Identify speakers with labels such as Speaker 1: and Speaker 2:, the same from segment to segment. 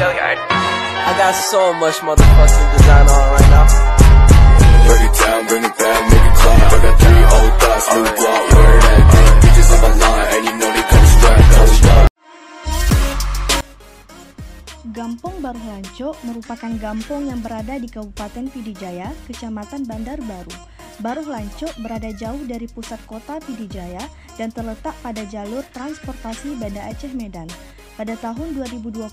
Speaker 1: I got so much motherfucking design on right now.
Speaker 2: Break it down, bring it back, make it clap. I got 3 old thoughts, new block, where that damn bitches on my line, and you know they come strapped.
Speaker 3: Gampong Baruh Lanco merupakan gampong yang berada di Kabupaten Pidijaya, Kecamatan Bandar Baru. Baruh Lanco berada jauh dari pusat kota Pidijaya dan terletak pada jalur transportasi Banda Aceh Medan. Pada tahun 2023,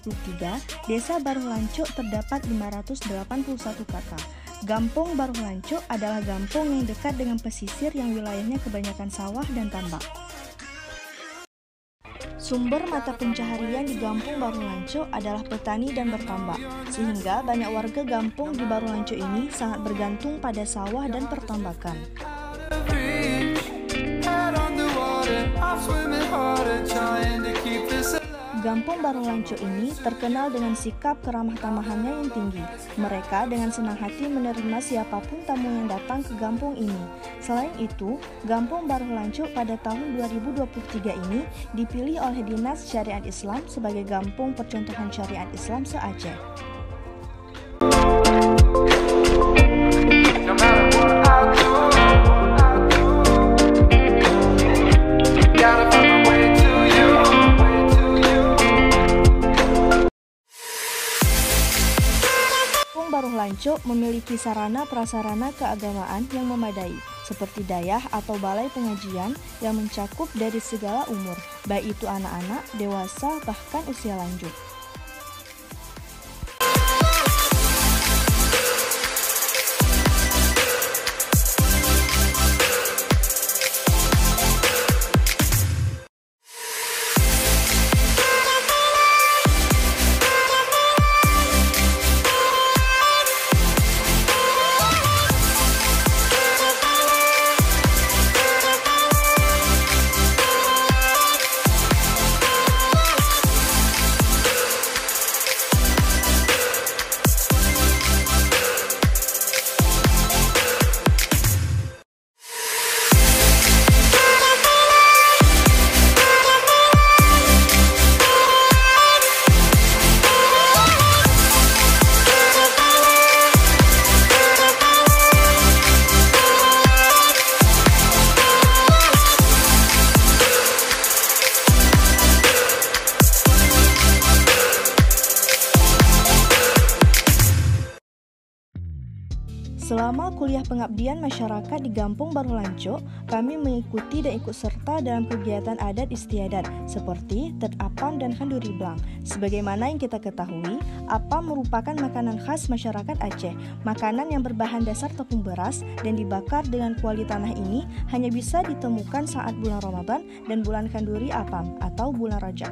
Speaker 3: Desa Baruh Lanco terdapat 581 kakak. Gampong Baruh Lanco adalah gampong yang dekat dengan pesisir yang wilayahnya kebanyakan sawah dan tambak. Sumber mata pencaharian di Gampong Baruh Lanco adalah petani dan bertambak, sehingga banyak warga Gampong di Baruh Lanco ini sangat bergantung pada sawah dan pertambakan. Gampong Baruh Lanco ini terkenal dengan sikap keramah tamahannya yang tinggi. Mereka dengan senang hati menerima siapapun tamu yang datang ke gampong ini. Selain itu, Gampong Baruh Lanco pada tahun 2023 ini dipilih oleh Dinas Syariat Islam sebagai gampong percontohan syariat Islam se-Aceh. Baruh Lanco memiliki sarana prasarana keagamaan yang memadai, seperti dayah atau balai pengajian yang mencakup dari segala umur, baik itu anak-anak, dewasa, bahkan usia lanjut. Selama kuliah pengabdian masyarakat di Gampong Baruh Lanco, kami mengikuti dan ikut serta dalam kegiatan adat istiadat seperti Tet Apam dan Khanduri Blang. Sebagaimana yang kita ketahui, apam merupakan makanan khas masyarakat Aceh. Makanan yang berbahan dasar tepung beras dan dibakar dengan kuali tanah ini hanya bisa ditemukan saat bulan Ramadan dan bulan Khanduri Apam atau bulan Rajab.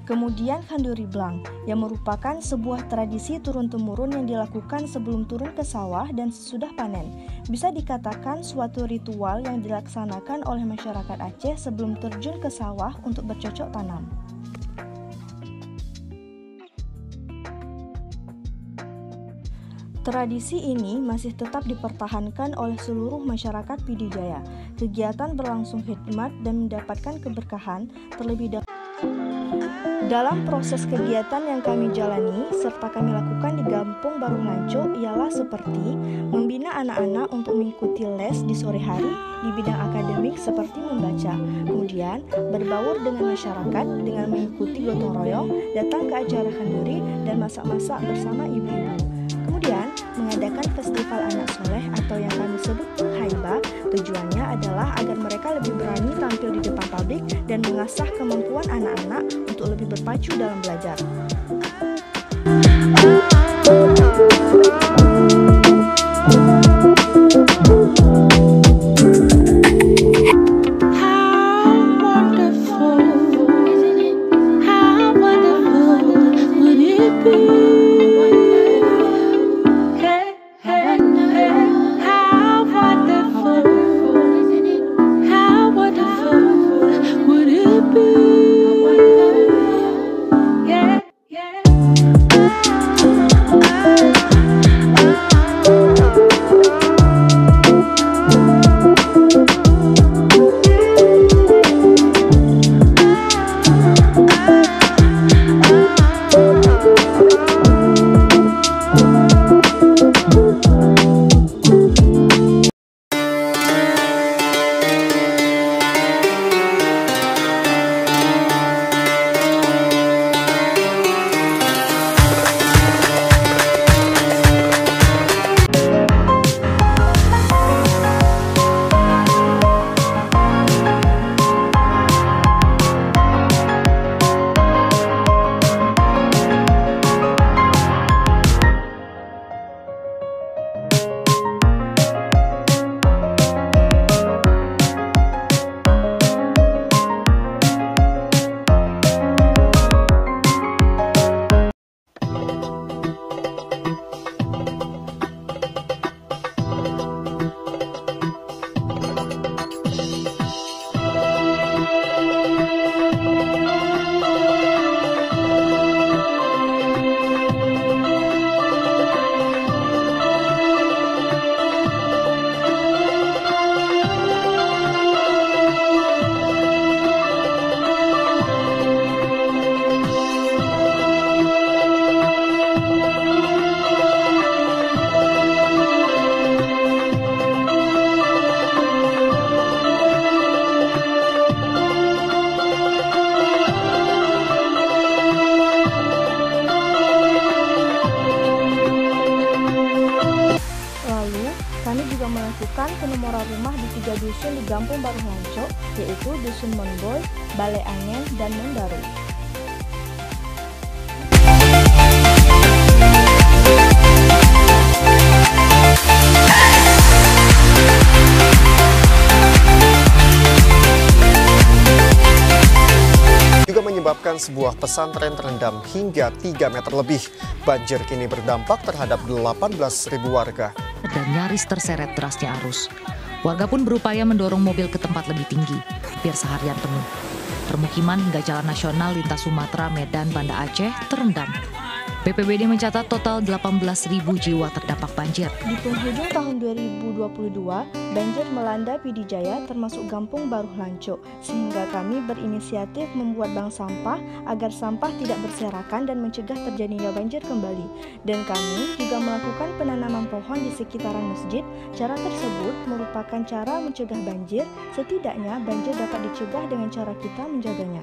Speaker 3: Kemudian Khanduri Blang, yang merupakan sebuah tradisi turun-temurun yang dilakukan sebelum turun ke sawah dan sesudah panen. Bisa dikatakan suatu ritual yang dilaksanakan oleh masyarakat Aceh sebelum terjun ke sawah untuk bercocok tanam. Tradisi ini masih tetap dipertahankan oleh seluruh masyarakat Pidijaya. Kegiatan berlangsung hikmat dan mendapatkan keberkahan terlebih dahulu. Dalam proses kegiatan yang kami jalani serta kami lakukan di Gampong Baruh Lanco ialah seperti membina anak-anak untuk mengikuti les di sore hari di bidang akademik seperti membaca, kemudian berbaur dengan masyarakat dengan mengikuti gotong royong, datang ke acara khanduri dan masak-masak bersama ibu-ibu. Kemudian mengadakan festival anak soleh atau yang kami sebut Haiba. Tujuannya adalah agar mereka lebih berani tampil di depan publik dan mengasah kemampuan anak-anak untuk lebih berpacu dalam belajar. melakukan penomoran rumah di 3 dusun di Kampung Baru Lanco, yaitu Dusun Monboy, Balai Angen, dan Mendaru.
Speaker 4: Juga menyebabkan sebuah pesantren terendam hingga 3 meter lebih. Banjir kini berdampak terhadap 18.000 warga.
Speaker 5: Dan nyaris terseret derasnya arus. Warga pun berupaya mendorong mobil ke tempat lebih tinggi, hampir seharian penuh. Permukiman hingga jalan nasional lintas Sumatera, Medan, Banda Aceh terendam. BPBD mencatat total 18.000 jiwa terdampak banjir.
Speaker 3: Di penghujung tahun 2022, banjir melanda PD Jaya termasuk Kampung Baru Lanco, sehingga kami berinisiatif membuat bank sampah agar sampah tidak berserakan dan mencegah terjadinya banjir kembali. Dan kami juga melakukan penanaman pohon di sekitaran masjid. Cara tersebut merupakan cara mencegah banjir, setidaknya banjir dapat dicegah dengan cara kita menjaganya.